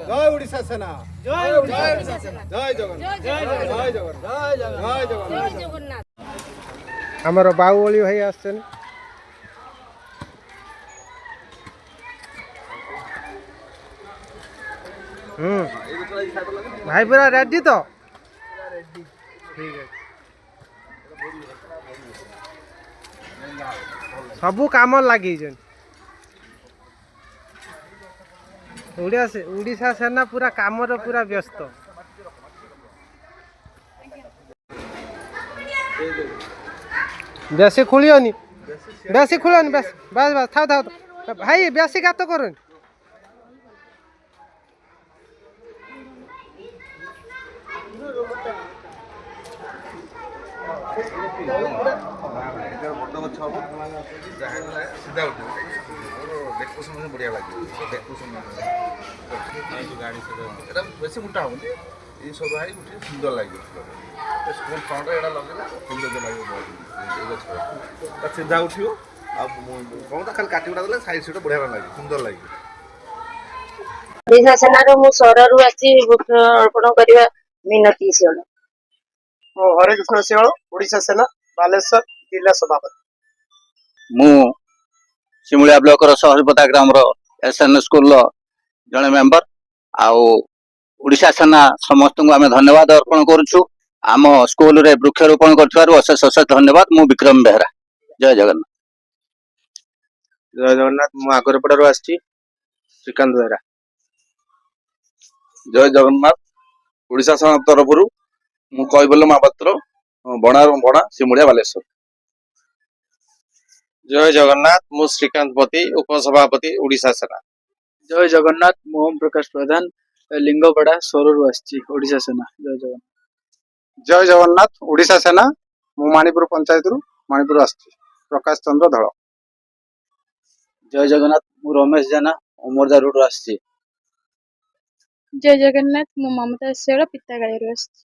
जय उड़ीसा सेना जय उड़ीसा सेना जय जगन्नाथ जय जगन्नाथ जय जगन्नाथ हमर बाहुबली भाई आछन भाई पूरा रेडी तो ठीक है सबू काम लगी उड़ीसा सेना पूरा काम पूरा व्यस्त बेसी खुलियोनी बेसी खुलोनी बस बस बस थाओ थाओ भाई बेसी गात करूनी सीधा उठे देखो समय बढ़िया लगे देखो समय गाड़ी से बेसी मोटा होनी ये सब भाई उठे सुंदर लगे स्कूल फ्रंट एटा लगे सुंदर लगे सीधा उठियो कौन तो खाली काटी उड़ा देले साइड सीट बढ़िया लगे सुंदर लगे ओडिशा सेनार मु सररु आसी अर्पण करबा मिनती सियोल हरे कृष्ण सिंह ओडिशा सेना बालेश्वर जिला सभापति मु सिमुलिया ब्लॉक सहरीपता ग्राम एसएन स्कूल जड़े मेंबर आउ ओडिशा सेना समस्त को आम धन्यवाद अर्पण करुचु आम स्कूल रे वृक्षारोपण कर अशेष अशेष धन्यवाद मु विक्रम बेहरा जय जगन्नाथ जय जगन्नाथ मु आगरपड़ारू आसी श्रीकांत बेहरा जय जगन्नाथ ओडिशा सेना तरफ मु कैबल्य महापात्र बणा बणा सिमुलिया बालेश्वर जय जगन्नाथ मु श्रीकांत पति उपसभापति ओडिशा सेना जय जगन्नाथ मोहन प्रकाश प्रधान लिंगपड़ा सोररू आसी ओडिशा सेना जय जगन्नाथ जय जगन्नाथ ओडिशा सेना मु माणिपुर पंचायत रु माणिपुर आसी प्रकाश चंद्र धड़ जय जगन्नाथ मु रमेश जेना अमरदा रोड आसी जय जगन्नाथ मु ममता शेड़ पितागाड़ी आसी